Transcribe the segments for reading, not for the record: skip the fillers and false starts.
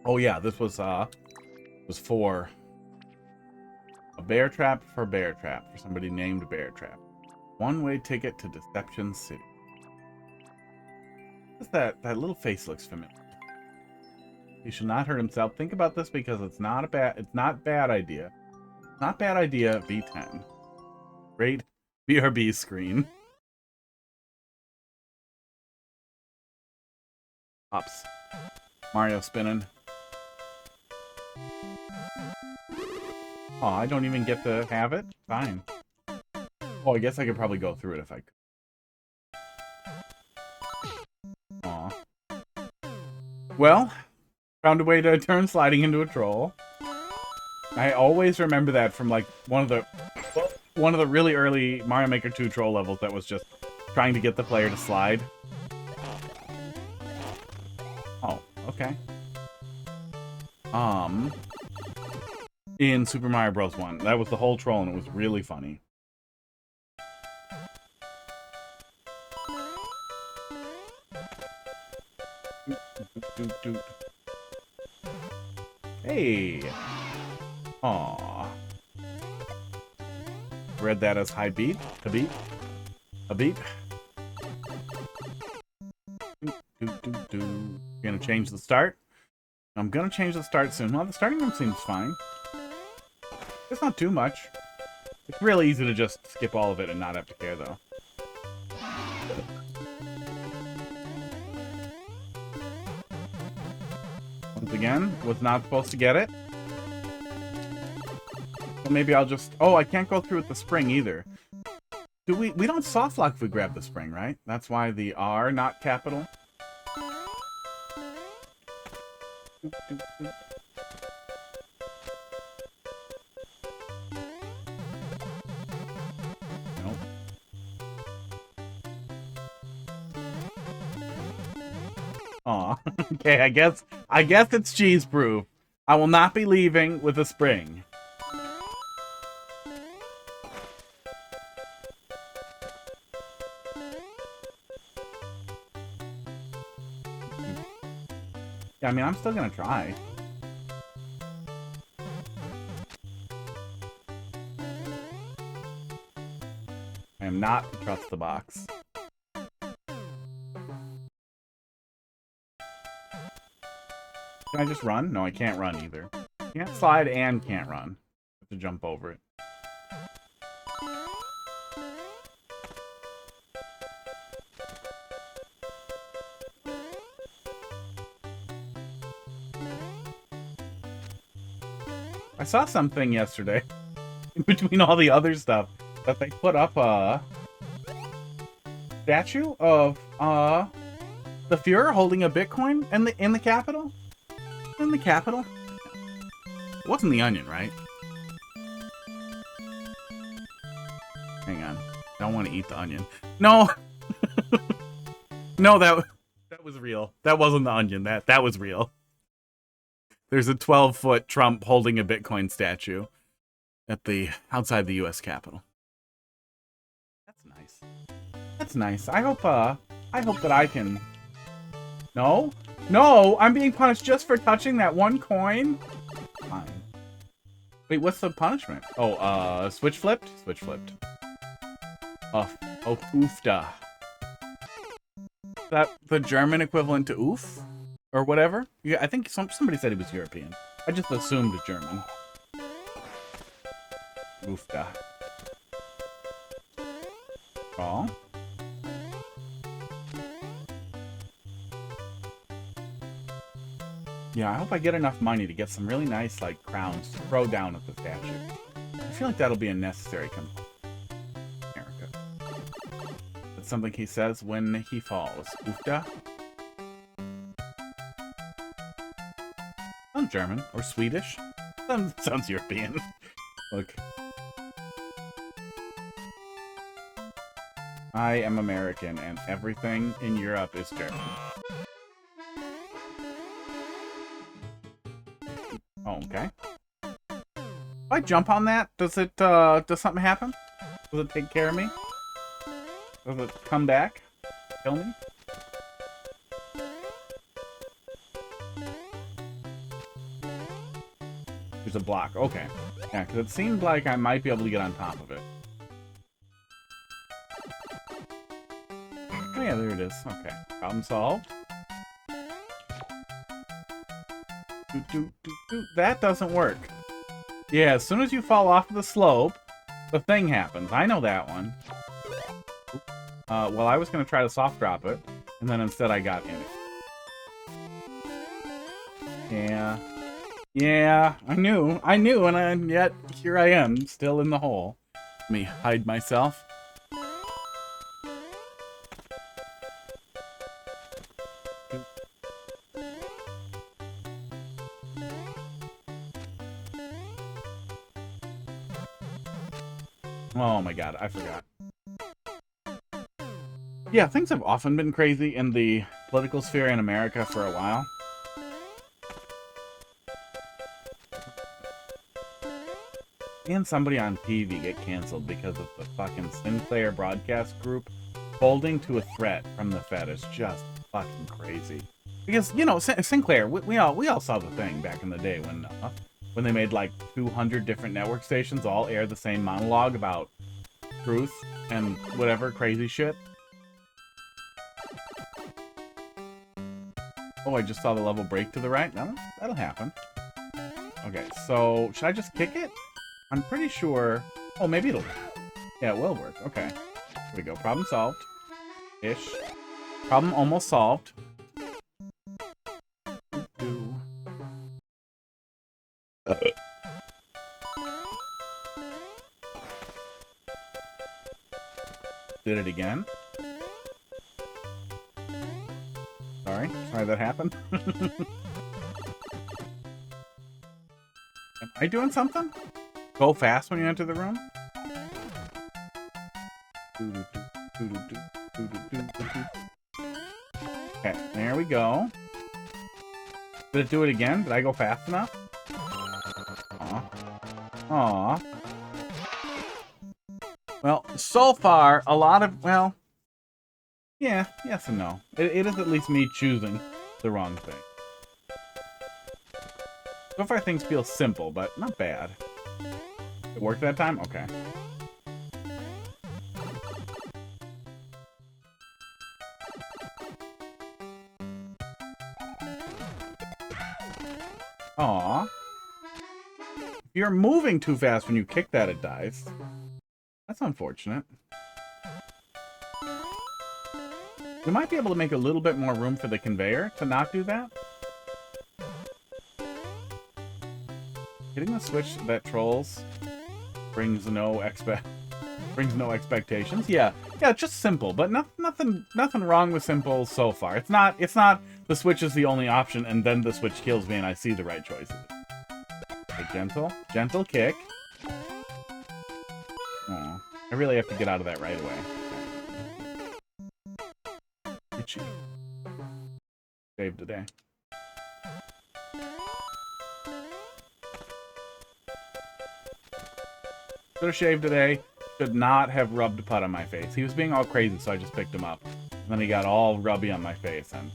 Oh yeah, this was for a Beartrap for Beartrap for somebody named Beartrap. One-way ticket to Deception City. What's that? That little face looks familiar. He should not hurt himself. Think about this because it's not bad idea. Not bad idea, V10. Great BRB screen. Pops. Mario spinning. Oh, I don't even get to have it? Fine. Oh, I guess I could probably go through it if I could. Aw. Well, found a way to turn sliding into a troll. I always remember that from like one of the really early Mario Maker 2 troll levels that was just trying to get the player to slide. Oh, okay. In Super Mario Bros. 1. That was the whole troll and it was really funny. Hey! Aww. Read that as high beat. A beat. A beat. Gonna change the start. I'm gonna change the start soon. Well, the starting room seems fine. It's not too much. It's really easy to just skip all of it and not have to care, though. Once again, was not supposed to get it. So maybe I'll just... Oh, I can't go through with the spring either. We don't soft lock if we grab the spring, right? That's why the R, not capital. Nope. Aw. Okay, I guess it's cheese proof. I will not be leaving with a spring. I mean, I'm still gonna try. I am not to trust the box. Can I just run? No, I can't run either. Can't slide and can't run. I have to jump over it. I saw something yesterday, in between all the other stuff, that they put up a statue of the Fuhrer holding a Bitcoin in the Capitol. In the Capitol. It wasn't the Onion, right? Hang on, I don't want to eat the Onion. No, no, that was real. That wasn't the Onion. That was real. There's a 12-foot Trump holding a Bitcoin statue at outside the U.S. Capitol. That's nice. That's nice. I hope that I can. No, no, I'm being punished just for touching that one coin. Fine. Wait, what's the punishment? Oh, switch flipped. Switch flipped. Oh, oofda. Is that the German equivalent to oof? Or whatever? Yeah, I think somebody said he was European. I just assumed German. Oofda. Oh. Yeah, I hope I get enough money to get some really nice, like, crowns to throw down at the statue. I feel like that'll be a necessary component. America. That's something he says when he falls. Oofda. Sounds German or Swedish. Sounds European. Look. I am American and everything in Europe is German. Oh, okay. If I jump on that, does something happen? Does it take care of me? Does it come back? Kill me? There's a block. Okay. Yeah, because it seemed like I might be able to get on top of it. Oh, yeah, there it is. Okay. Problem solved. That doesn't work. Yeah, as soon as you fall off of the slope, the thing happens. I know that one. Well, I was going to try to soft drop it, and then instead I got in it. Yeah. Yeah, I knew, and yet here I am, still in the hole. Let me hide myself. Oh my god, I forgot. Yeah, things have often been crazy in the political sphere in America for a while. And somebody on TV get canceled because of the fucking Sinclair broadcast group folding to a threat from the Fed is just fucking crazy. Because, you know, Sinclair, we all saw the thing back in the day when they made like 200 different network stations all air the same monologue about truth and whatever crazy shit. Oh, I just saw the level break to the right. That'll happen. Okay, so should I just kick it? I'm pretty sure... Oh, maybe it'll... Yeah, it will work. Okay. Here we go. Problem solved. Ish. Problem almost solved. Did it again. Sorry that happened. Am I doing something? Go fast when you enter the room? Okay, there we go. Did it do it again? Did I go fast enough? Aw. Aw. Well, so far, a lot of, well, yeah, yes and no. It is at least me choosing the wrong thing. So far, things feel simple, but not bad. It worked that time? Okay. Aw. If you're moving too fast when you kick that, it dies. That's unfortunate. We might be able to make a little bit more room for the conveyor to not do that. Hitting the switch that trolls brings no expectations. Yeah, just simple, but nothing wrong with simple so far. It's not the switch is the only option and then the switch kills me and I see the right choices. Okay, gentle kick. Aw, I really have to get out of that right away. Okay. Itchy. Save today. Should have shaved today. Should not have rubbed put on my face. He was being all crazy, so I just picked him up. And then he got all rubby on my face, and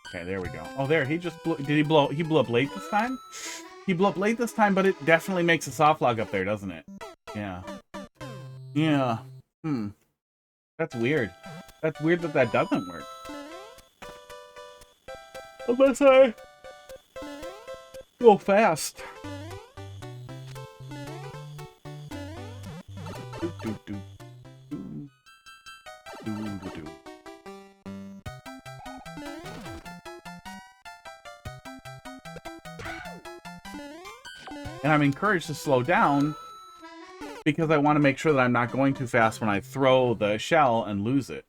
okay, there we go. Oh, there, he just blew... Did he blow... He blew up late this time? He blew up late this time, but it definitely makes a soft log up there, doesn't it? Yeah. Yeah. That's weird. That's weird that that doesn't work. Unless I go fast. And I'm encouraged to slow down because I want to make sure that I'm not going too fast when I throw the shell and lose it.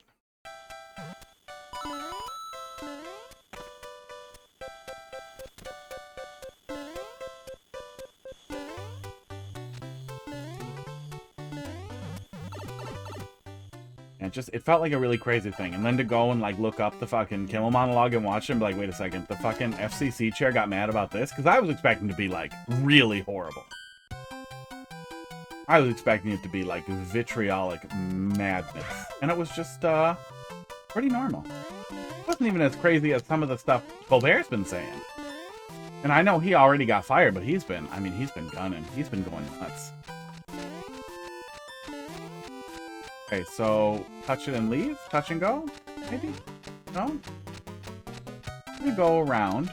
And it felt like a really crazy thing. And then to go and like look up the fucking Kimmel monologue and watch it and be like, wait a second, the fucking FCC chair got mad about this? Because I was expecting to be like really horrible. I was expecting it to be like vitriolic madness. And it was just pretty normal. It wasn't even as crazy as some of the stuff Colbert's been saying. And I know he already got fired, but he's been gunning. He's been going nuts. Okay, so touch it and leave? Touch and go? Maybe? No? We go around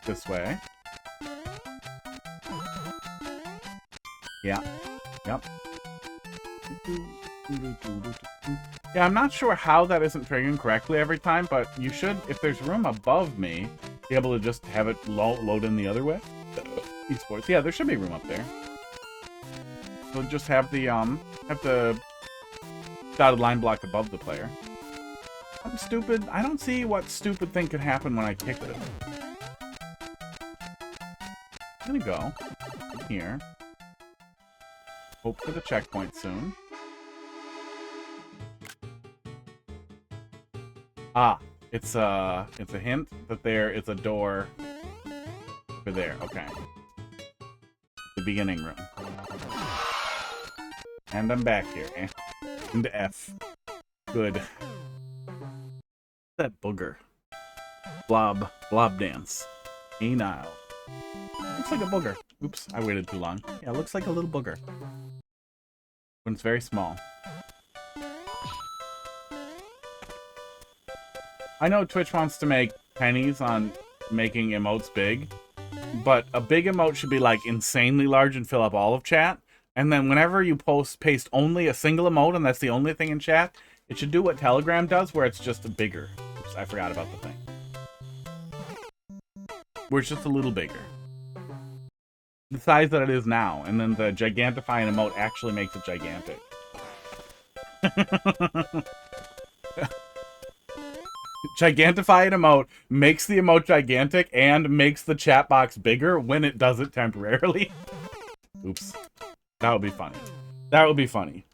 this way. Yeah. Yep. Yeah, I'm not sure how that isn't triggering correctly every time, but you should, if there's room above me, be able to just have it load in the other way. Esports. Yeah, there should be room up there. So just have the dotted line block above the player. I'm stupid. I don't see what stupid thing could happen when I kick it. I'm gonna go here. Hope for the checkpoint soon. Ah, it's a hint that there is a door over there. Okay. The beginning room. And I'm back here. Into F. Good. That booger. Blob dance. Anile. Looks like a booger. Oops, I waited too long. Yeah, it looks like a little booger. When it's very small. I know Twitch wants to make pennies on making emotes big, but a big emote should be like insanely large and fill up all of chat. And then whenever you paste only a single emote and that's the only thing in chat, it should do what Telegram does, where it's just bigger. Oops, I forgot about the thing. Where it's just a little bigger. The size that it is now, and then the gigantify an emote actually makes it gigantic. Gigantify an emote makes the emote gigantic and makes the chat box bigger when it does it temporarily. Oops. That would be funny. That would be funny.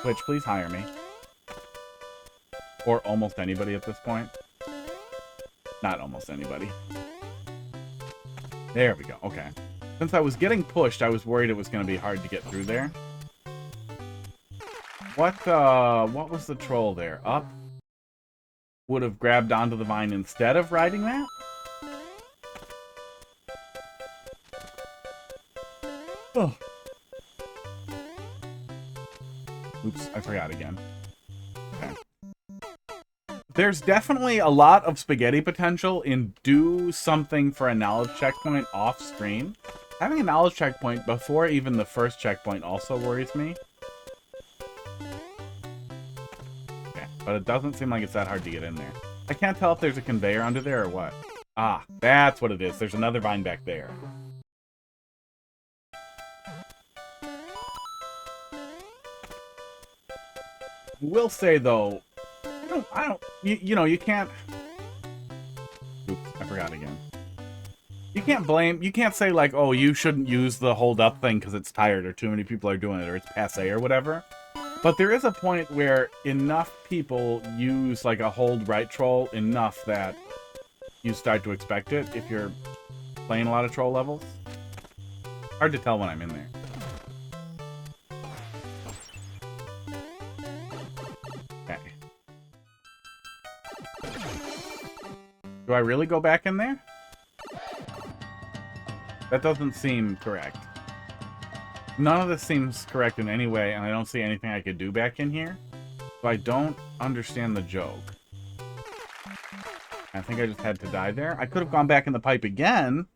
Twitch, please hire me. Or almost anybody at this point. Not almost anybody. There we go. Okay. Since I was getting pushed, I was worried it was going to be hard to get through there. What was the troll there? Up? Would have grabbed onto the vine instead of riding that? Oh. Oops, I forgot again. Okay. There's definitely a lot of spaghetti potential in do something for a knowledge checkpoint off screen. Having a knowledge checkpoint before even the first checkpoint also worries me. Okay, but it doesn't seem like it's that hard to get in there. I can't tell if there's a conveyor under there or what. Ah, that's what it is. There's another vine back there. Will say though, you know, you can't. Oops, I forgot again. You can't say like, oh, you shouldn't use the hold up thing because it's tired or too many people are doing it or it's passe or whatever. But there is a point where enough people use like a hold right troll enough that you start to expect it if you're playing a lot of troll levels. Hard to tell when I'm in there. Do I really go back in there? That doesn't seem correct. None of this seems correct in any way, and I don't see anything I could do back in here. So I don't understand the joke. I think I just had to die there. I could have gone back in the pipe again.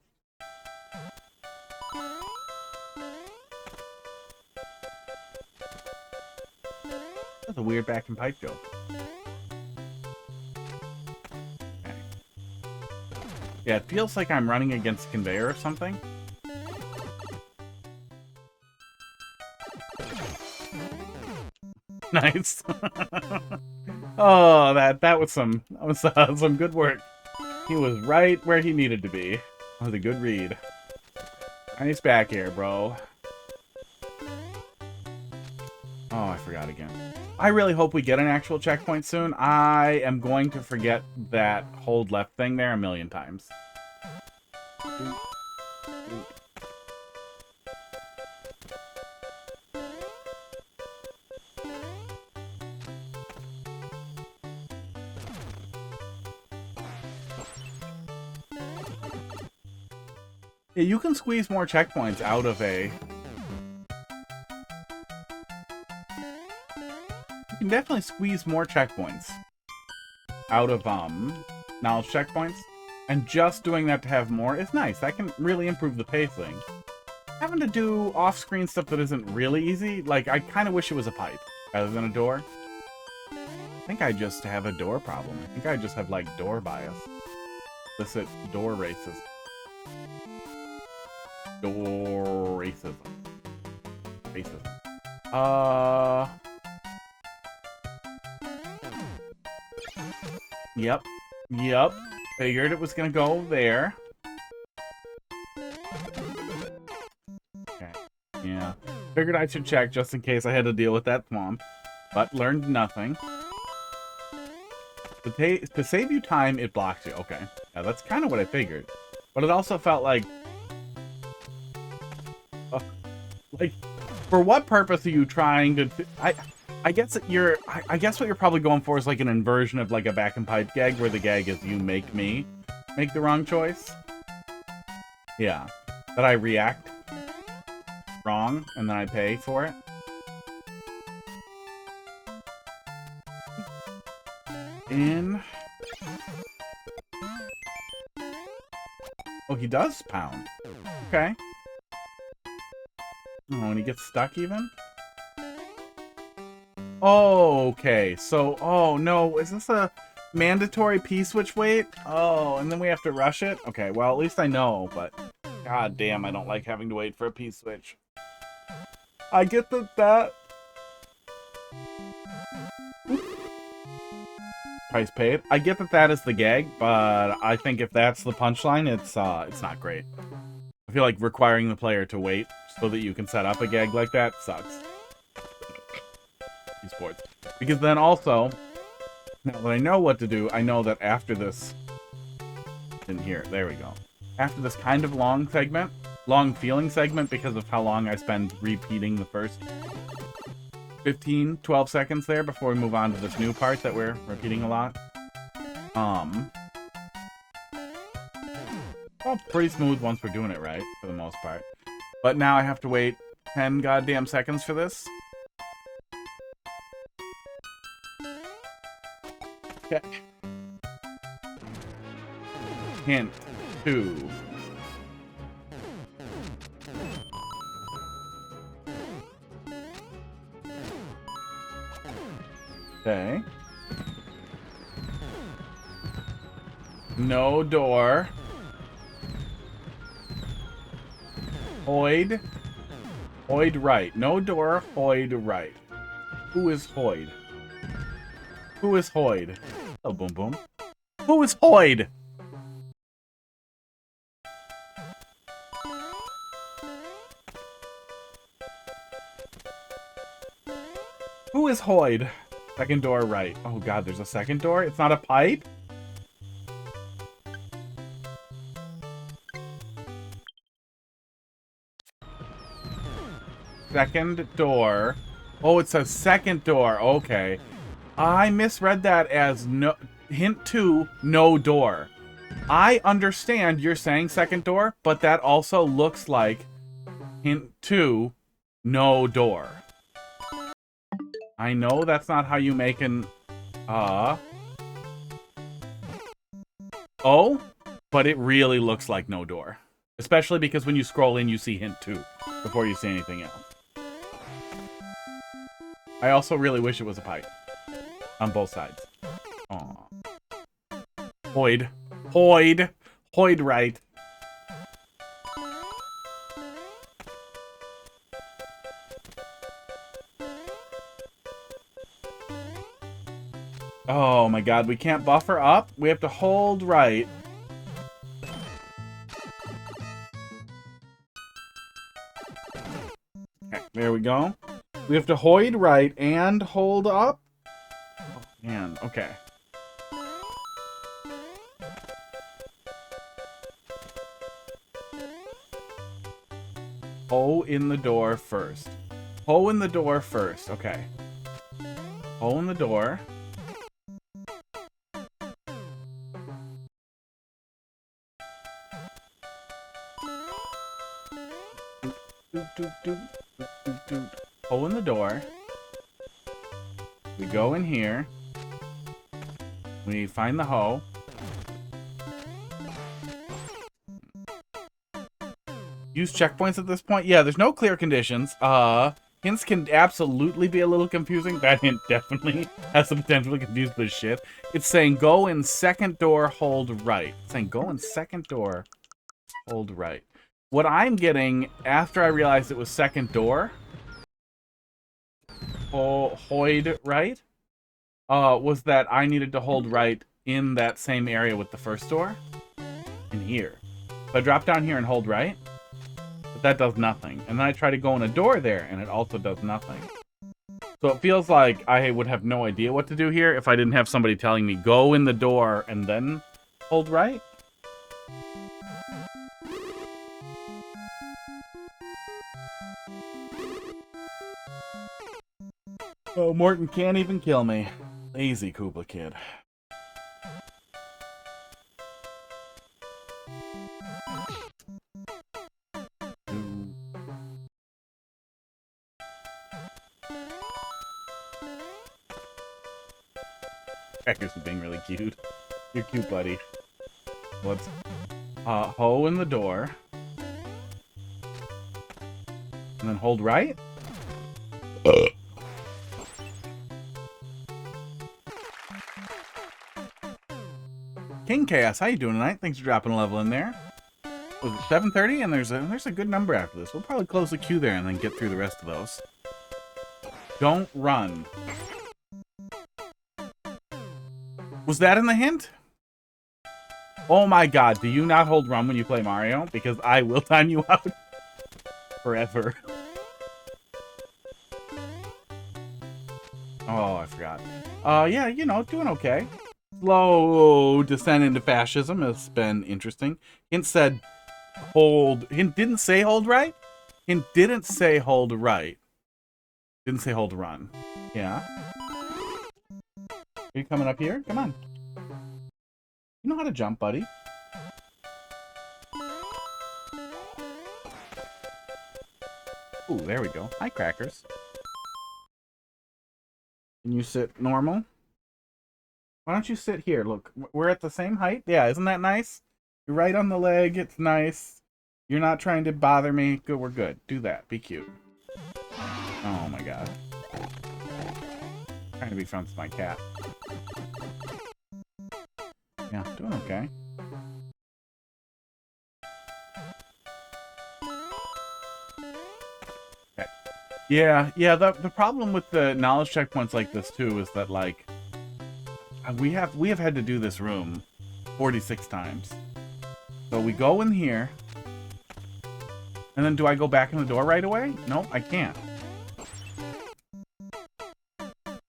That's a weird back in pipe joke. Yeah, it feels like I'm running against a conveyor or something. Nice. Oh, that was some good work. He was right where he needed to be. That was a good read. Nice back air, bro. Oh, I forgot again. I really hope we get an actual checkpoint soon. I am going to forget that hold left thing there a million times. Yeah, you can squeeze more checkpoints out of a... You can definitely squeeze more checkpoints out of, knowledge checkpoints. And just doing that to have more is nice. That can really improve the pacing. Having to do off-screen stuff that isn't really easy, like, I kind of wish it was a pipe rather than a door. I think I just have a door problem. I think I just have, like, door bias. Illicit door racism. Door racism. Racism. Yep. Yep. Figured it was gonna go there. Okay. Yeah. Figured I should check just in case I had to deal with that swamp. But learned nothing. To save you time, it blocks you. Okay. Yeah, that's kind of what I figured. But it also felt like... like, for what purpose are you trying to... I guess what you're probably going for is like an inversion of like a back and pipe gag, where the gag is you make me make the wrong choice. Yeah. That I react wrong, and then I pay for it. In... Oh, he does pound. Okay. Oh, and he gets stuck even? Oh, okay. So, oh no, is this a mandatory P-switch wait? Oh, and then we have to rush it? Okay, well, at least I know, but god damn, I don't like having to wait for a P-switch. I get that price paid. I get that is the gag, but I think if that's the punchline, it's not great. I feel like requiring the player to wait so that you can set up a gag like that sucks. Sports. Because then also, now that I know what to do, I know that after this, in here, there we go. After this kind of long segment, long feeling segment because of how long I spend repeating the first 12 seconds there before we move on to this new part that we're repeating a lot. Well, pretty smooth once we're doing it right, for the most part. But now I have to wait 10 goddamn seconds for this. Okay. Hint 2. Okay. No door. Hoyd. Hoyd right. No door, Hoyd right. Who is Hoyd? Who is Hoyd? Oh, boom, boom. Who is Hoyd? Who is Hoyd? Second door right. Oh god, there's a second door? It's not a pipe? Second door. Oh, it says second door. Okay. I misread that as no... Hint 2, no door. I understand you're saying second door, but that also looks like hint 2, no door. I know that's not how you make an... Oh, but it really looks like no door. Especially because when you scroll in, you see hint 2 before you see anything else. I also really wish it was a pipe. On both sides. Aw. Hoyd. Hoyd. Hoyd right. Oh my god, we can't buffer up? We have to hold right. Okay, there we go. We have to Hoyd right and hold up? Oh, man, okay. Ho in the door first. Ho in the door first, okay. Ho in the door. Doot, doot, doot, doot, doot, doot. Hole in the door. We go in here. We find the hoe. Use checkpoints at this point? Yeah, there's no clear conditions. Hints can absolutely be a little confusing. That hint definitely has the potential to confuse the shit. It's saying go in second door, hold right. It's saying go in second door, hold right. What I'm getting after I realized it was second door, hoid right, was that I needed to hold right in that same area with the first door. In here. So I drop down here and hold right. But that does nothing. And then I try to go in a door there, and it also does nothing. So it feels like I would have no idea what to do here if I didn't have somebody telling me, go in the door and then hold right. Oh, Morton can't even kill me. Lazy Koopa Kid. Crackers are being really cute. You're cute, buddy. Let's hoe in the door. And then hold right. King Chaos, how you doing tonight? Thanks for dropping a level in there. Was it 7:30? And there's a good number after this. We'll probably close the queue there and then get through the rest of those. Don't run. Was that in the hint? Oh my god, do you not hold run when you play Mario? Because I will time you out forever. Oh, I forgot. Yeah, you know, doing okay. Slow descent into fascism has been interesting. Hint said hold. Hint didn't say hold right. Hint didn't say hold right. Didn't say hold run. Yeah. Are you coming up here? Come on. You know how to jump, buddy. Ooh, there we go. Hi, Crackers. Can you sit normal? Why don't you sit here? Look, we're at the same height. Yeah, isn't that nice? You're right on the leg. It's nice. You're not trying to bother me. Good, we're good. Do that. Be cute. Oh my god. Trying to be friends with my cat. Yeah, doing okay. Okay. Yeah, the problem with the knowledge checkpoints like this too is that like we have had to do this room 46 times. So we go in here. And then do I go back in the door right away? Nope, I can't.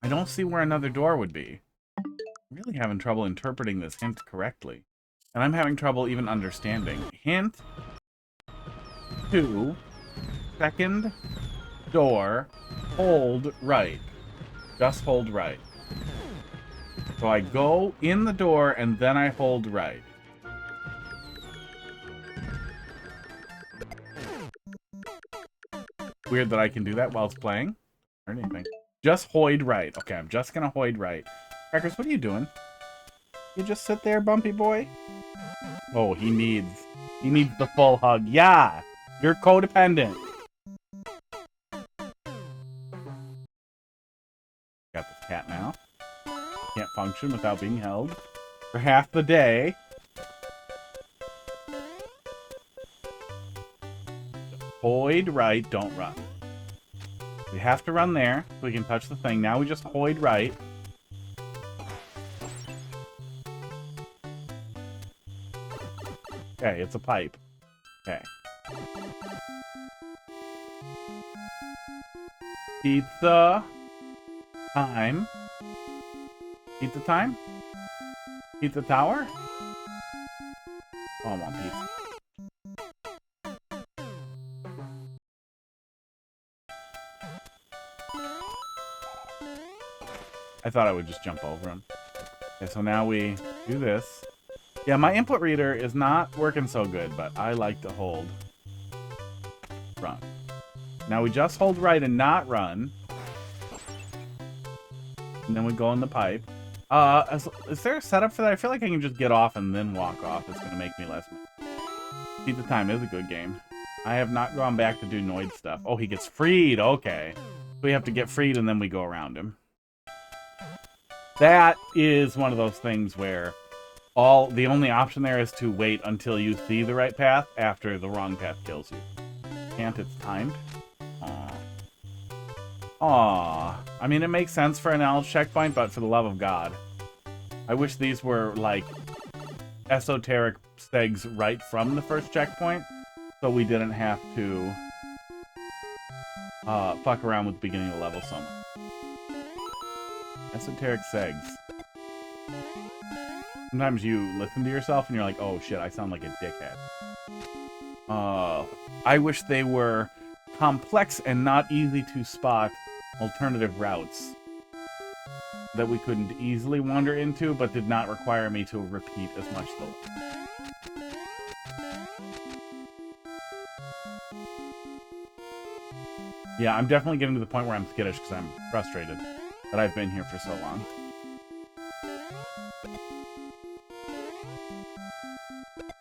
I don't see where another door would be. I'm really having trouble interpreting this hint correctly. And I'm having trouble even understanding. Hint 2, second door, hold right. Just hold right. So I go in the door and then I hold right. Weird that I can do that while it's playing. Or anything. Just hoid right. Okay, I'm just gonna hoid right. Crackers, what are you doing? You just sit there, bumpy boy? Oh, he needs the full hug. Yeah! You're codependent. Got this cat now. Can't function without being held for half the day. Hoid right, don't run. We have to run there so we can touch the thing. Now we just hoid right. Okay, it's a pipe. Okay. Pizza time. Pizza time? Pizza tower? Oh, I want pizza. I thought I would just jump over him. Okay, so now we do this. Yeah, my input reader is not working so good, but I like to hold run. Now we just hold right and not run. And then we go in the pipe. Is there a setup for that? I feel like I can just get off and then walk off. It's going to make me less mad. Beat the Time is a good game. I have not gone back to do Noid stuff. Oh, he gets freed. Okay. We have to get freed and then we go around him. That is one of those things where the only option there is to wait until you see the right path after the wrong path kills you. Can't, it's timed. Aww. Aww. I mean, it makes sense for an knowledge checkpoint, but for the love of God. I wish these were, like, esoteric segs right from the first checkpoint, so we didn't have to fuck around with the beginning of the level so much. Esoteric segs. Sometimes you listen to yourself and you're like, oh shit, I sound like a dickhead. I wish they were complex and not easy to spot alternative routes that we couldn't easily wander into, but did not require me to repeat as much the Yeah, I'm definitely getting to the point where I'm skittish because I'm frustrated that I've been here for so long.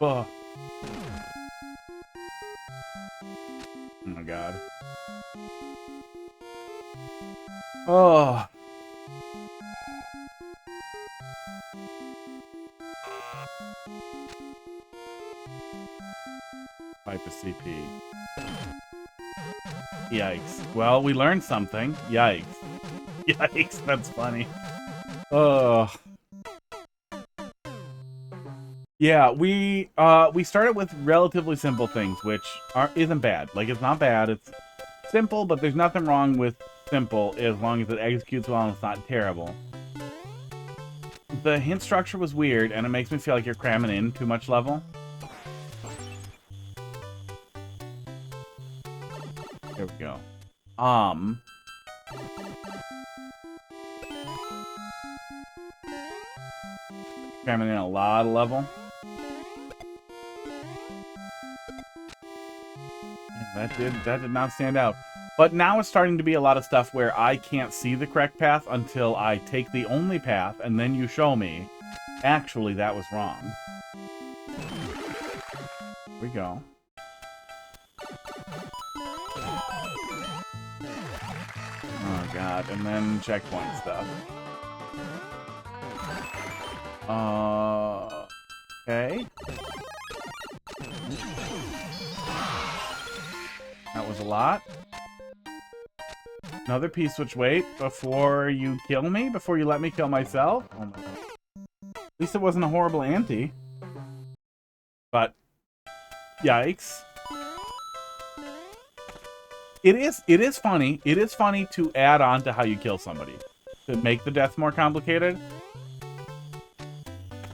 Oh. Oh my god. Oh. Pipe of CP. Yikes. Well, we learned something. Yikes. Yikes, that's funny. Oh. Yeah, we started with relatively simple things, which isn't bad. Like, it's not bad. It's simple, but there's nothing wrong with simple as long as it executes well and it's not terrible. The hint structure was weird, and it makes me feel like you're cramming in too much level. There we go. Cramming in a lot of level. Yeah, that did not stand out. But now it's starting to be a lot of stuff where I can't see the correct path until I take the only path, and then you show me, actually, that was wrong. Here we go. Oh, God. And then checkpoint stuff. Okay. That was a lot. Another piece which wait before you kill me? Before you let me kill myself? Oh my god. At least it wasn't a horrible ante. But yikes. It is funny. It is funny to add on to how you kill somebody. To make the death more complicated.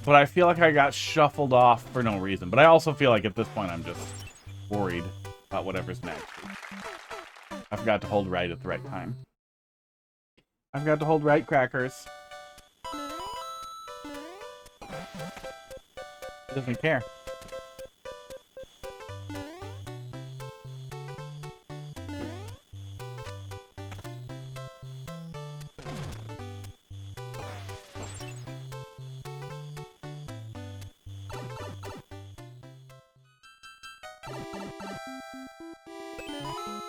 But I feel like I got shuffled off for no reason. But I also feel like at this point I'm just worried about whatever's next. I forgot to hold right at the right time. I forgot to hold right, crackers. He doesn't care.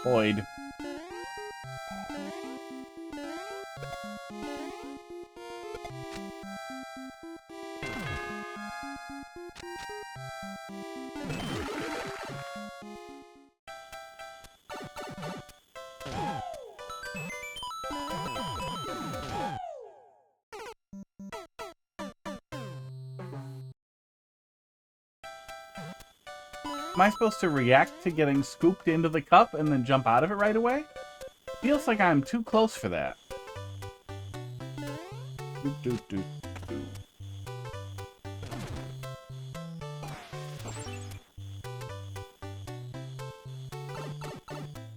Boyd. Am I supposed to react to getting scooped into the cup and then jump out of it right away? Feels like I'm too close for that.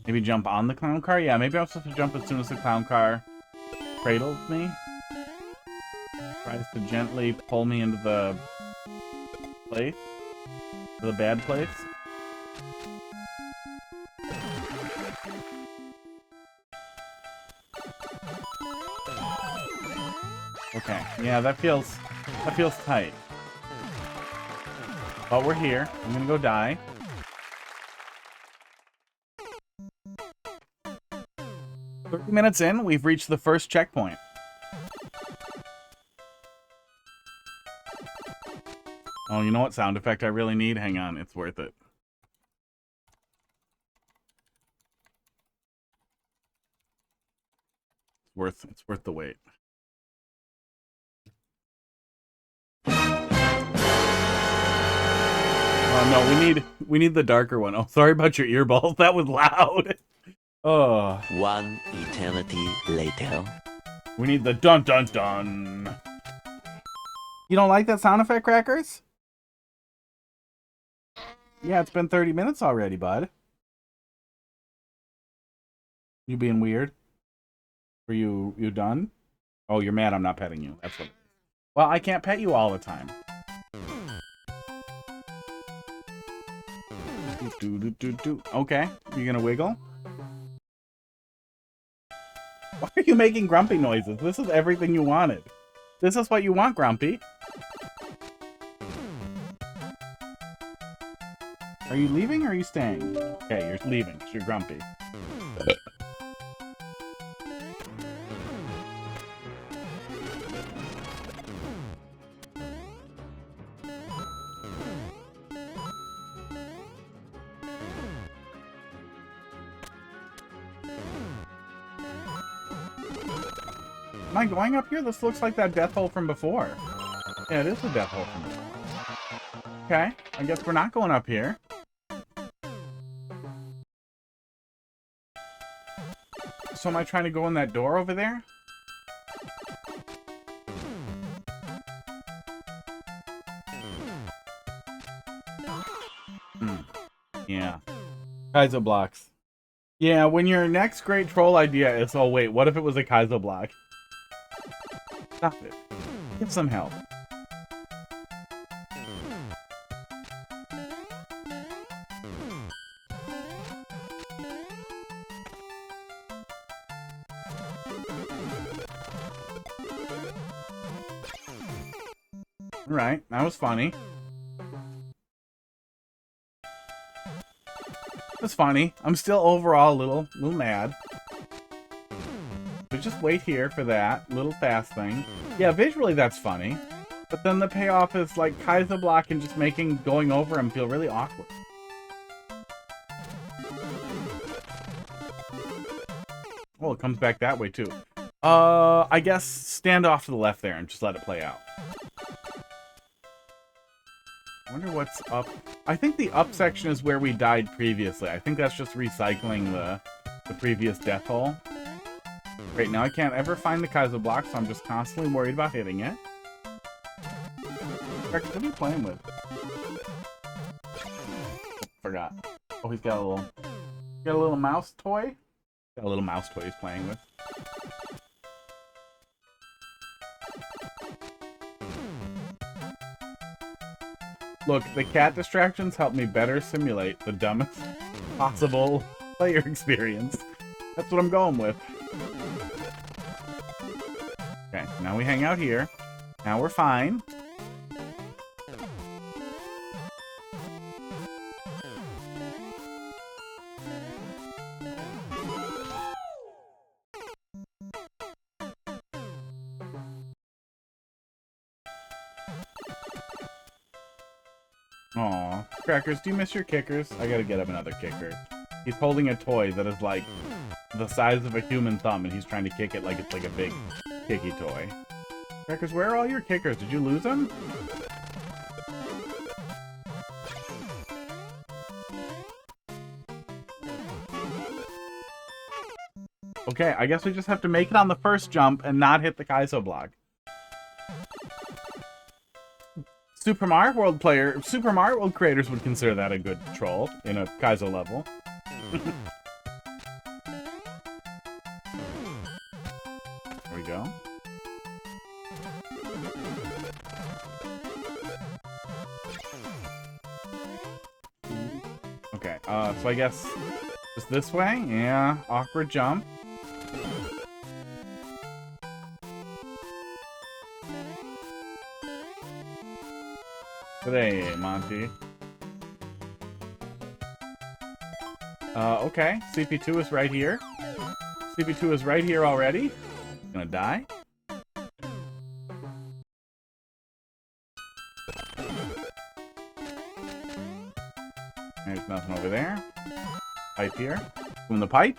Maybe jump on the clown car? Yeah, maybe I'm supposed to jump as soon as the clown car cradles me. Tries to gently pull me into the place. The bad place. Okay, yeah, that feels tight. But we're here. I'm gonna go die. "30 minutes in, we've reached the first checkpoint. Oh, you know what sound effect I really need? Hang on, it's worth it. It's worth the wait. Oh no, we need the darker one. Oh, sorry about your earballs. That was loud. Oh. One eternity later. We need the dun dun dun. You don't like that sound effect, Crackers? Yeah, it's been 30 minutes already, bud. You being weird? Are you done? Oh, you're mad I'm not petting you. That's what. Well, I can't pet you all the time. Okay, you gonna wiggle? Why are you making grumpy noises? This is everything you wanted. This is what you want, Grumpy. Are you leaving or are you staying? Okay, you're leaving because you're grumpy. Am I going up here? This looks like that death hole from before. Yeah, it is the death hole from before. Okay, I guess we're not going up here. So am I trying to go in that door over there? Yeah. Kaizo blocks. Yeah, when your next great troll idea is, oh wait, what if it was a Kaizo block? Stop it. Get some help. Right, that was funny. That's funny. I'm still overall a little mad. But just wait here for that little fast thing. Yeah, visually that's funny. But then the payoff is like Kaizo block and just making going over him feel really awkward. Well, it comes back that way too. I guess stand off to the left there and just let it play out. I wonder what's up. I think the up section is where we died previously. I think that's just recycling the previous death hole. Great, now I can't ever find the Kaizo block, so I'm just constantly worried about hitting it. What are you playing with? Forgot. Oh, he's got a little mouse toy? Got a little mouse toy he's playing with. Look, the cat distractions help me better simulate the dumbest possible player experience. That's what I'm going with. Okay, now we hang out here. Now we're fine. Aw, Crackers, do you miss your kickers? I gotta get him another kicker. He's holding a toy that is like the size of a human thumb, and he's trying to kick it like it's like a big kicky toy. Crackers, where are all your kickers? Did you lose them? Okay, I guess we just have to make it on the first jump and not hit the Kaizo block. Super Mario World creators would consider that a good troll in a Kaizo level. There we go. Okay, so I guess just this way? Yeah, awkward jump. today, Monty. Okay. CP2 is right here. CP2 is right here already. Gonna die. There's nothing over there. Pipe here. From the pipe.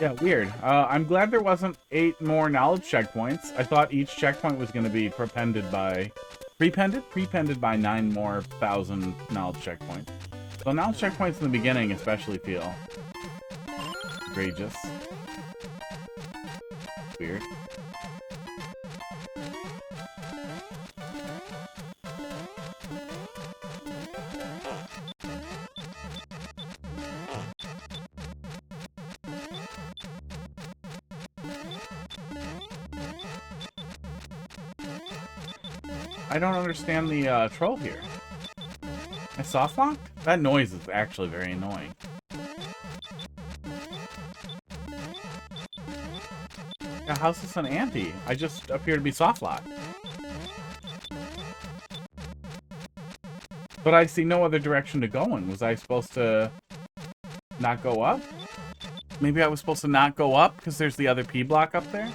Yeah, weird. I'm glad there wasn't 8 more knowledge checkpoints. I thought each checkpoint was going to be prepended by... Prepended by 9 more thousand knowledge checkpoints. So knowledge checkpoints in the beginning especially feel egregious. Weird. I don't understand the troll here. I soft locked? That noise is actually very annoying. Yeah, how's this an anti? I just appear to be soft locked. But I see no other direction to go in. Was I supposed to not go up? Maybe I was supposed to not go up because there's the other P block up there?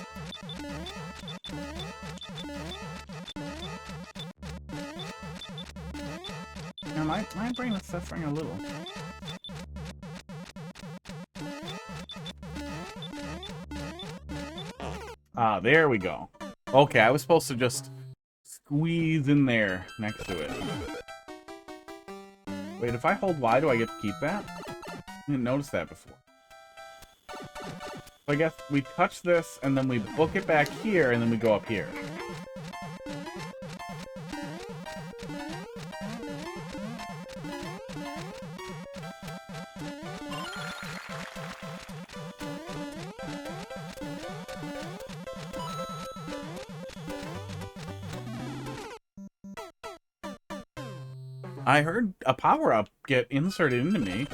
My brain is suffering a little. Ah, there we go. Okay, I was supposed to just squeeze in there next to it. Wait, if I hold Y, do I get to keep that? I didn't notice that before. So I guess we touch this, and then we book it back here, and then we go up here. I heard a power-up get inserted into me.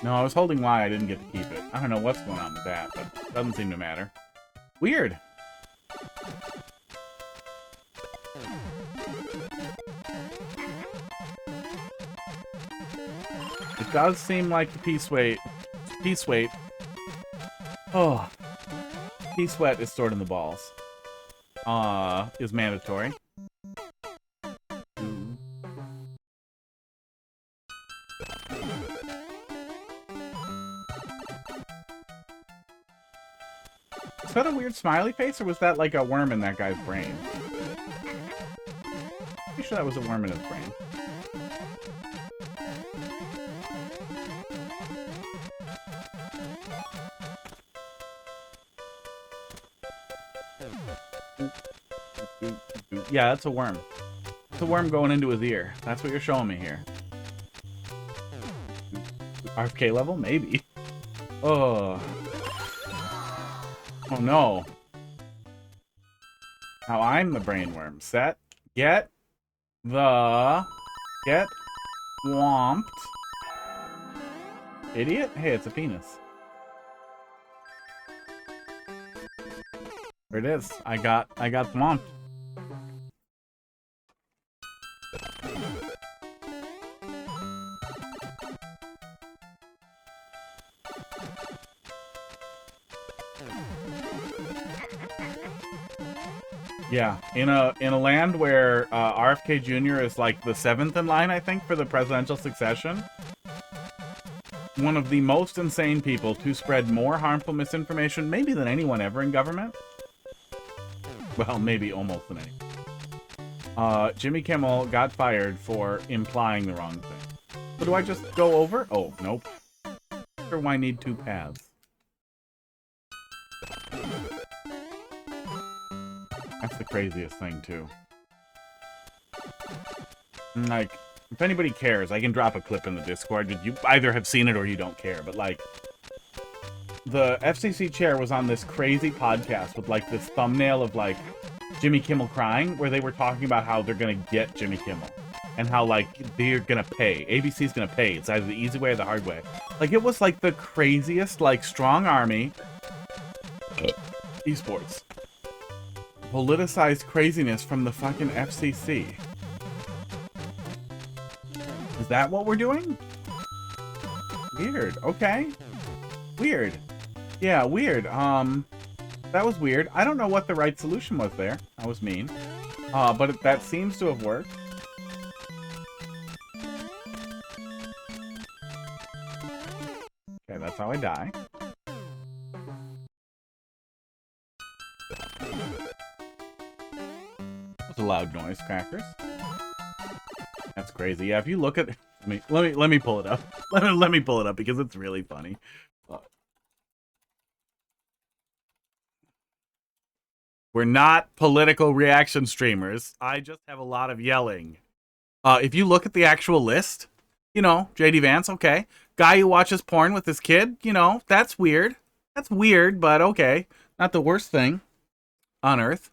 No, I was holding Y, I didn't get to keep it. I don't know what's going on with that, but it doesn't seem to matter. Weird. It does seem like the P-Sweat... Oh. P-Sweat is stored in the balls. Is mandatory. Is that a weird smiley face, or was that like a worm in that guy's brain? Pretty sure that was a worm in his brain. Yeah, that's a worm. It's a worm going into his ear. That's what you're showing me here. RFK level? Maybe. Oh. Oh no. Now I'm the brainworm. Set. Get swamped. Idiot? Hey, it's a penis. There it is. I got swamped. Yeah, in a land where RFK Jr. is like the 7th in line, I think, for the presidential succession. One of the most insane people to spread more harmful misinformation, maybe than anyone ever in government. Well, maybe almost than anyone. Jimmy Kimmel got fired for implying the wrong thing. So do I just go over? Oh, nope. Or why need 2 paths? That's the craziest thing, too. Like, if anybody cares, I can drop a clip in the Discord. You either have seen it or you don't care, but, like, the FCC chair was on this crazy podcast with, like, this thumbnail of, like, Jimmy Kimmel crying, where they were talking about how they're gonna get Jimmy Kimmel. And how, like, they're gonna pay. ABC's gonna pay. It's either the easy way or the hard way. Like, it was, like, the craziest, like, strong army esports. Politicized craziness from the fucking FCC. Is that what we're doing? Weird. Okay. Weird. Yeah, weird. That was weird. I don't know what the right solution was there. That was mean. But that seems to have worked. Okay, that's how I die. That's a loud noise, crackers. That's crazy. Yeah, if you look at let me pull it up. Let me pull it up because it's really funny. We're not political reaction streamers. I just have a lot of yelling. If you look at the actual list, you know, JD Vance, okay. Guy who watches porn with his kid, you know, that's weird. That's weird, but okay. Not the worst thing on earth.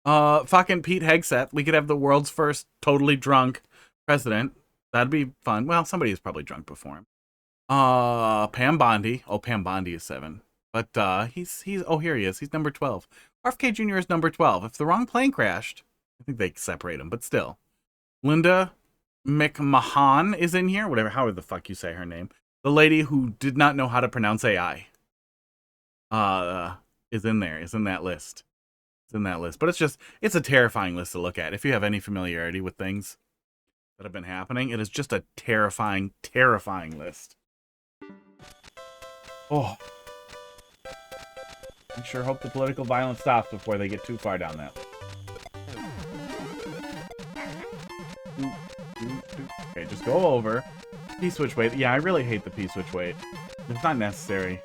Fucking Pete Hegseth. We could have the world's first totally drunk president. That'd be fun. Well, somebody is probably drunk before him. Pam Bondi. Oh, Pam Bondi is 7. But he's oh, here he is. He's number 12. RFK Jr. is number 12. If the wrong plane crashed, I think they separate him, but still. Linda McMahon is in here. Whatever, however the fuck you say her name. The lady who did not know how to pronounce AI. Is in there. Is in that list. It's in that list. But it's a terrifying list to look at. If you have any familiarity with things that have been happening, it is just a terrifying, terrifying list. Oh. I sure hope the political violence stops before they get too far down that. Okay, just go over. P-switch weight. Yeah, I really hate the P-switch weight. It's not necessary.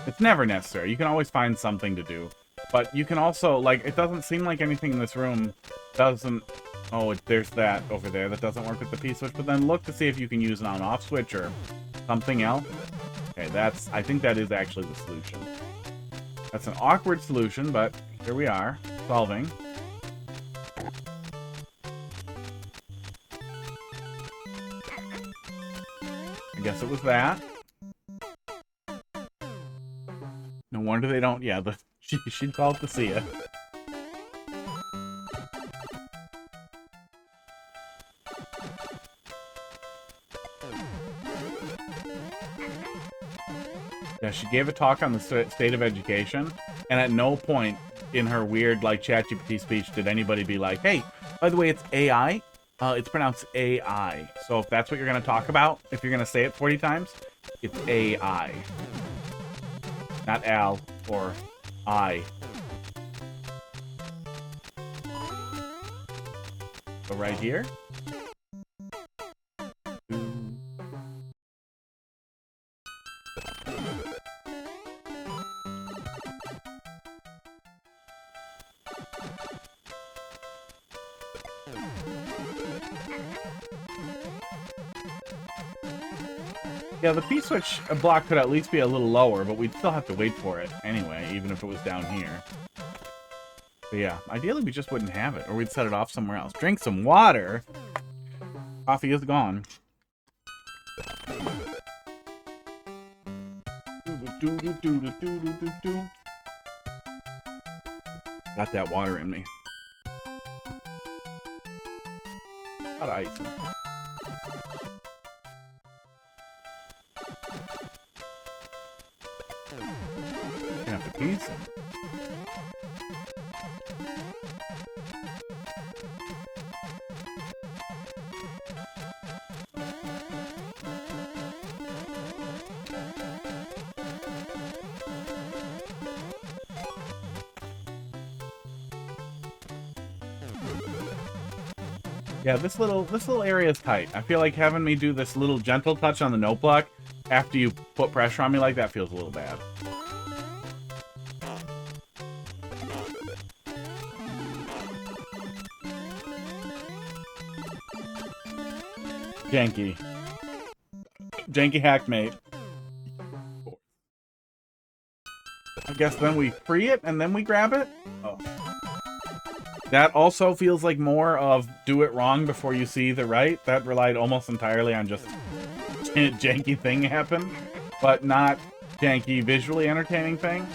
It's never necessary. You can always find something to do. But you can also, like, it doesn't seem like anything in this room doesn't... Oh, there's that over there that doesn't work with the P-switch. But then look to see if you can use an on-off switch or something else. Okay, I think that is actually the solution. That's an awkward solution, but here we are, solving. I guess it was that. No wonder they don't, yeah, she'd call it the Sia. Yeah, she gave a talk on the state of education, and at no point in her weird, like, ChatGPT speech did anybody be like, hey, by the way, it's AI. It's pronounced AI. So if that's what you're going to talk about, if you're going to say it 40 times, it's AI. Not Al or I. So right here. Yeah, the P-switch block could at least be a little lower, but we'd still have to wait for it anyway, even if it was down here. But yeah, ideally we just wouldn't have it, or we'd set it off somewhere else. Drink some water! Coffee is gone. Got that water in me. A lot of ice in it. Gonna have to pee some. Yeah, this little area is tight. I feel like having me do this little gentle touch on the note block after you put pressure on me like that feels a little bad. Janky. Janky hackmate. I guess then we free it and then we grab it? Oh. That also feels like more of do it wrong before you see the right. That relied almost entirely on just janky thing happen, but not janky visually entertaining thing.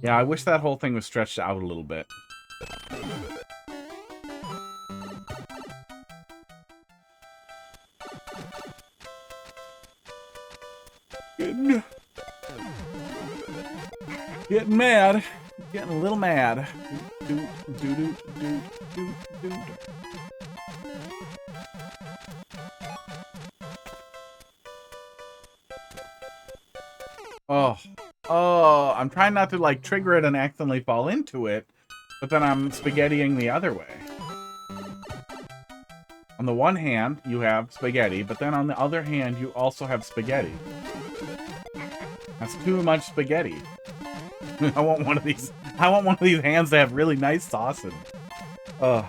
Yeah, I wish that whole thing was stretched out a little bit. Getting mad. Getting a little mad. Oh. Oh, I'm trying not to, like, trigger it and accidentally fall into it, but then I'm spaghettiing the other way. On the one hand, you have spaghetti, but then on the other hand, you also have spaghetti. That's too much spaghetti. I want one of these. I want one of these hands to have really nice sausage. Ugh.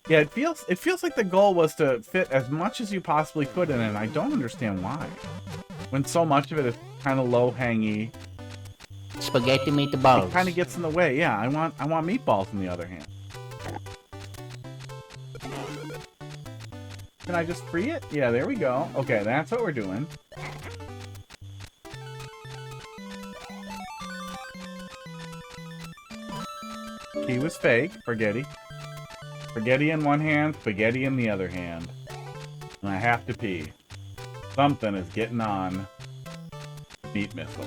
Yeah, it feels like the goal was to fit as much as you possibly could in it, and I don't understand why. When so much of it is kind of low-hangy. Spaghetti meatballs. It kind of gets in the way. Yeah, I want meatballs on the other hand. Can I just free it? Yeah, there we go. Okay, that's what we're doing. Key was fake. Spaghetti. Spaghetti in one hand, spaghetti in the other hand. And I have to pee. Something is getting on. Meat missile.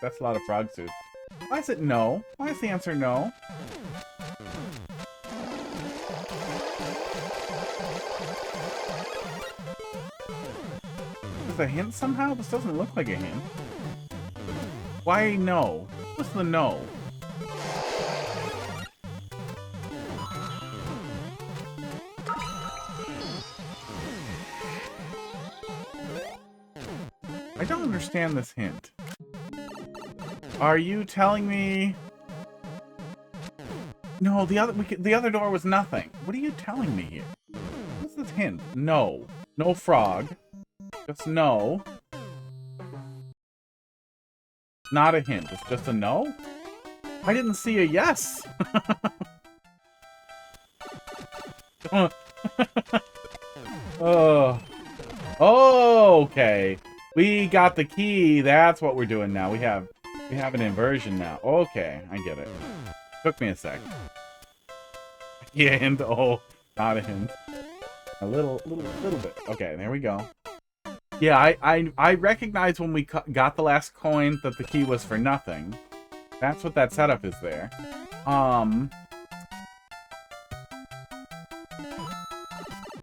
That's a lot of frog suits. Why is it no? Why is the answer no? Is this a hint somehow? This doesn't look like a hint. Why no? What's the no? I don't understand this hint. Are you telling me? No, the other door was nothing. What are you telling me here? What's this hint? No. No frog. Just no. Not a hint. It's just a no? I didn't see a yes. Oh. Oh, okay. We got the key. That's what we're doing now. We have an inversion now. Okay, I get it. Took me a sec. Yeah, hint. Oh, not a hint. A little bit. Okay, there we go. Yeah, I recognize when we got the last coin that the key was for nothing. That's what that setup is there.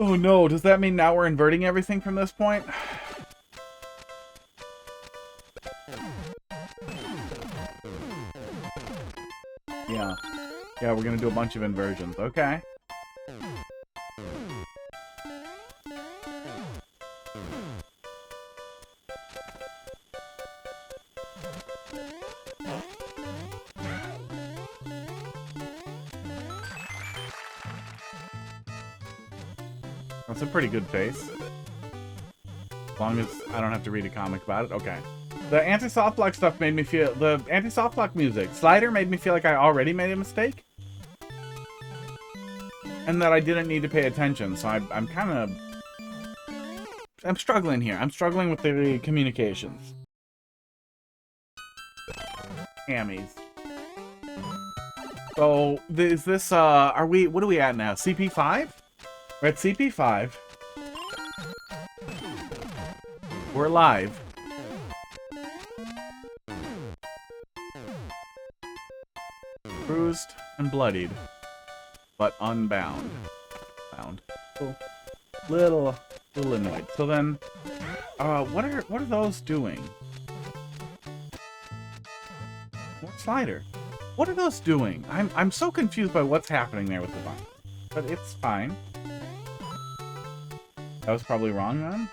Oh no, does that mean now we're inverting everything from this point? Yeah. Yeah, we're gonna do a bunch of inversions. Okay. That's a pretty good face. As long as I don't have to read a comic about it. Okay. The anti-soft block stuff made me feel... The anti-soft block music. Slider made me feel like I already made a mistake. And that I didn't need to pay attention. So I'm kind of... I'm struggling here. I'm struggling with the communications. Hammies. So, is this, are we... What are we at now? CP5? We're at CP5. We're live. Bruised and bloodied, but unbound. Bound. Oh, little annoyed. So then, what are those doing? What slider? What are those doing? I'm so confused by what's happening there with the vine. But it's fine. That was probably wrong then.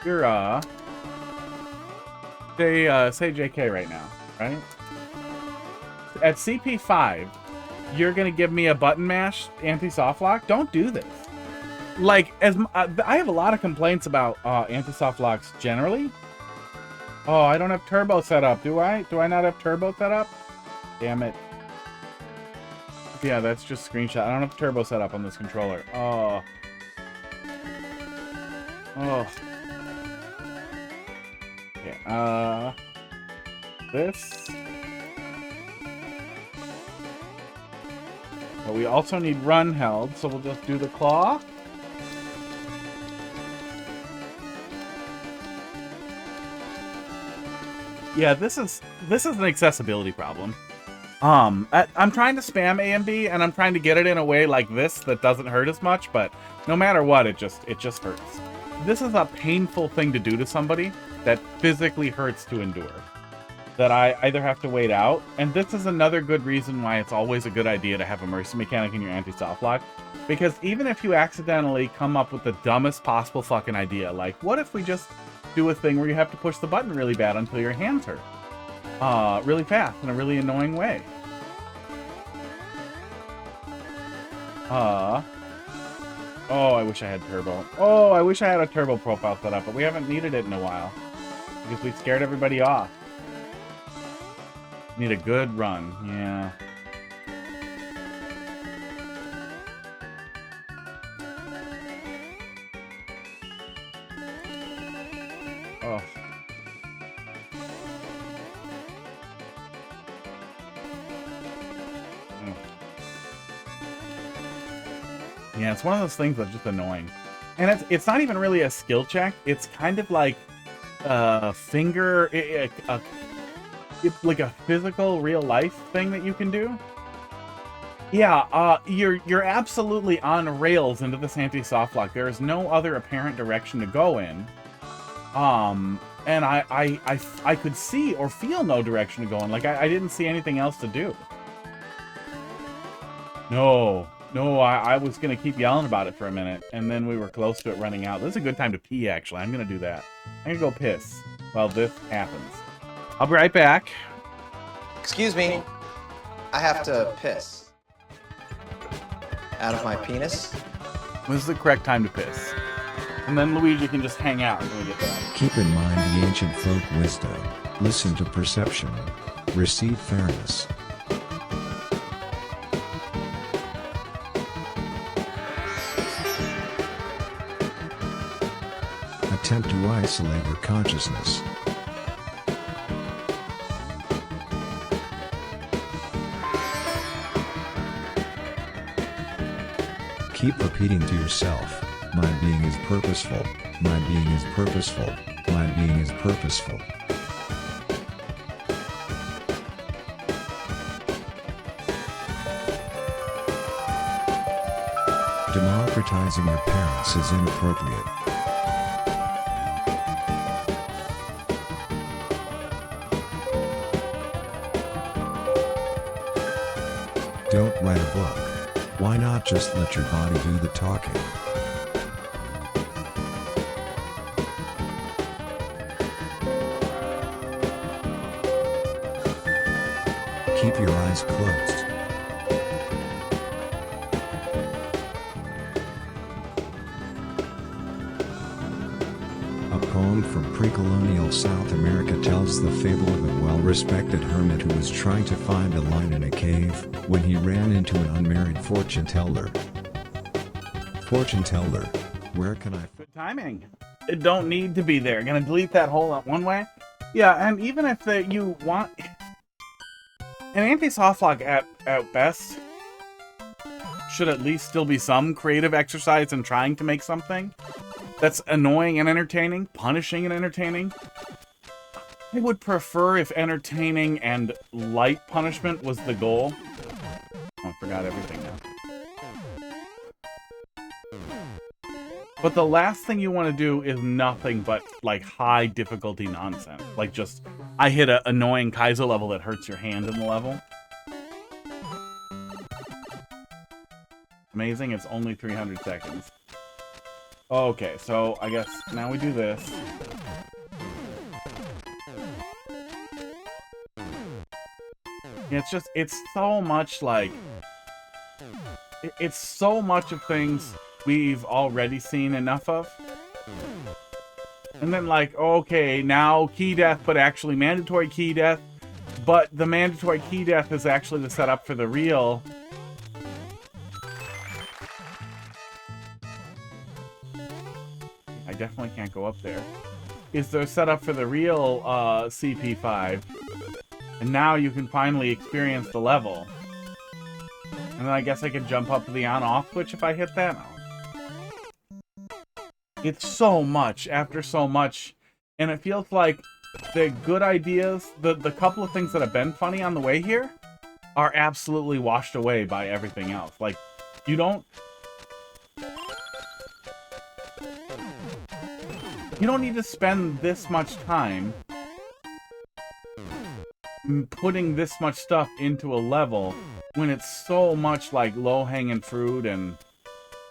You're, say JK right now, right? At CP5, you're gonna give me a button mash anti-soft lock? Don't do this. Like, I have a lot of complaints about anti-soft locks generally. Oh, I don't have turbo set up, do I? Do I not have turbo set up? Damn it. Yeah, that's just screenshot. I don't have turbo set up on this controller. Oh. Oh. Okay, this. But we also need run held, so we'll just do the claw. Yeah, this is an accessibility problem. I'm trying to spam A and B, and I'm trying to get it in a way like this that doesn't hurt as much, but no matter what, it just hurts. This is a painful thing to do to somebody that physically hurts to endure. That I either have to wait out, and this is another good reason why it's always a good idea to have a mercy mechanic in your anti-soft lock, because even if you accidentally come up with the dumbest possible fucking idea, like, what if we just do a thing where you have to push the button really bad until your hands hurt? Really fast, in a really annoying way. Oh, I wish I had turbo. Oh, I wish I had a turbo profile set up, but we haven't needed it in a while. Because we scared everybody off. Need a good run, yeah. Oh. Yeah, it's one of those things that's just annoying. And it's not even really a skill check. It's kind of like it's like a physical, real life thing that you can do. Yeah, you're absolutely on rails into this anti-soft lock. There is no other apparent direction to go in. And I could see or feel no direction to go in. Like I didn't see anything else to do. No, I was gonna keep yelling about it for a minute, and then we were close to it running out. This is a good time to pee, actually. I'm gonna do that. I'm gonna go piss while this happens. I'll be right back. Excuse me. I have to piss. Out of my penis? This is the correct time to piss. And then Luigi can just hang out until we get back. Keep in mind the ancient folk wisdom. Listen to perception. Receive fairness. Attempt to isolate your consciousness. Keep repeating to yourself, my being is purposeful, my being is purposeful, my being is purposeful. Democratizing your parents is inappropriate. Don't write a book. Why not just let your body do the talking? Keep your eyes closed. A poem from pre-colonial South America tells the fable of a well-respected hermit who was trying to find a light in a cave, when he ran into an unmarried fortune teller. Fortune teller, where can I... Good timing. It don't need to be there. Gonna delete that hole out one way. Yeah, and even if you want... An anti-soft lock at best should at least still be some creative exercise in trying to make something that's annoying and entertaining, punishing and entertaining. I would prefer if entertaining and light punishment was the goal. Oh, I forgot everything now. But the last thing you want to do is nothing but, like, high difficulty nonsense. Like, just, I hit an annoying Kaizo level that hurts your hand in the level. Amazing, it's only 300 seconds. Okay, so I guess now we do this. Yeah, it's so much like It's so much of things we've already seen enough of. And then like, okay, now key death, but actually mandatory key death. But the mandatory key death is actually the setup for the real. I definitely can't go up there. Is there setup for the real CP5? And now you can finally experience the level. And then I guess I could jump up to the on-off switch if I hit that. It's so much after so much. And it feels like the good ideas, the couple of things that have been funny on the way here, are absolutely washed away by everything else. Like, you don't need to spend this much time putting this much stuff into a level when it's so much like low-hanging fruit and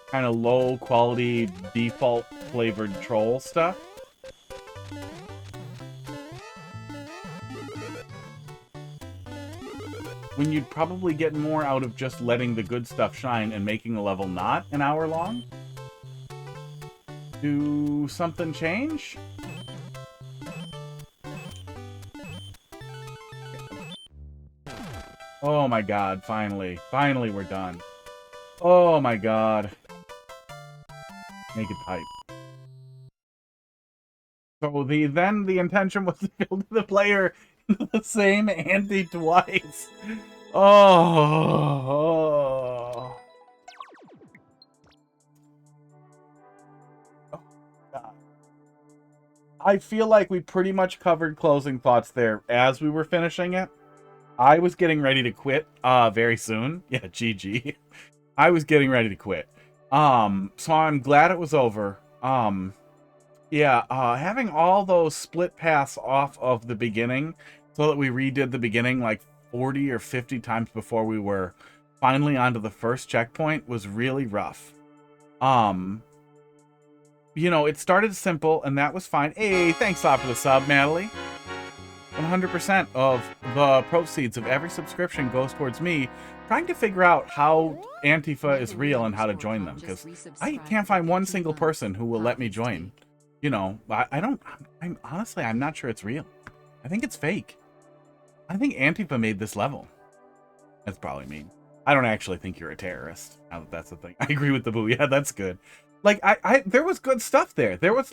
kind of low-quality, default-flavored troll stuff. When you'd probably get more out of just letting the good stuff shine and making the level not an hour long. Do something change? Oh my god, finally. Finally we're done. Oh my god. Naked pipe. So then the intention was to build the player into the same ante twice. Oh. God. I feel like we pretty much covered closing thoughts there as we were finishing it. I was getting ready to quit very soon. Yeah, GG. I was getting ready to quit. So I'm glad it was over. Yeah, having all those split paths off of the beginning so that we redid the beginning like 40 or 50 times before we were finally onto the first checkpoint was really rough. You know, it started simple and that was fine. Hey, thanks a lot for the sub, Natalie. 100% of the proceeds of every subscription goes towards me trying to figure out how Antifa is real and how to join them, because I can't find one single person who will let me join. You know, I'm honestly, I'm not sure it's real. I think it's fake. I think Antifa made this level. That's probably me. I don't actually think you're a terrorist. Now that that's the thing. I agree with the boo. Yeah, that's good. Like there was good stuff there. There was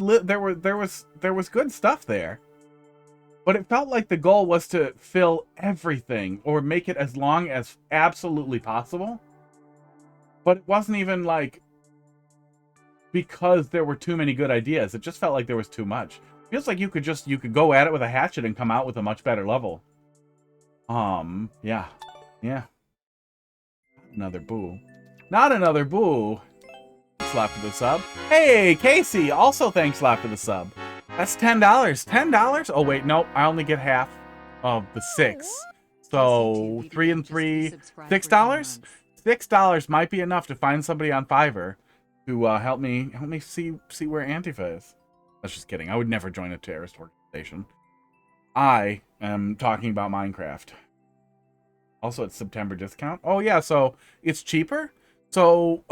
good stuff there. But it felt like the goal was to fill everything or make it as long as absolutely possible. But it wasn't even like because there were too many good ideas. It just felt like there was too much. Feels like you could go at it with a hatchet and come out with a much better level. Yeah. Another boo. Not another boo. Slap for the sub. Hey, Casey, also thanks a lot for the sub. That's $10. $10? Oh, wait, nope. I only get half of the 6. So, 3 and 3, $6? $6 might be enough to find somebody on Fiverr to help me see where Antifa is. That's just kidding. I would never join a terrorist organization. I am talking about Minecraft. Also, it's September discount. Oh, yeah, so it's cheaper? So,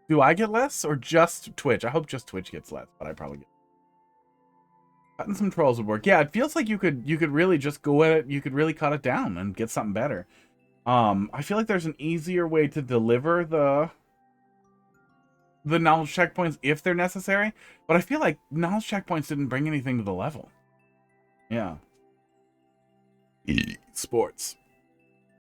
do I get less or just Twitch? I hope just Twitch gets less, but I probably get. Cutting some trolls would work. Yeah, it feels like you could really just go at it. You could really cut it down and get something better. I feel like there's an easier way to deliver the knowledge checkpoints if they're necessary, but I feel like knowledge checkpoints didn't bring anything to the level. Yeah. Sports.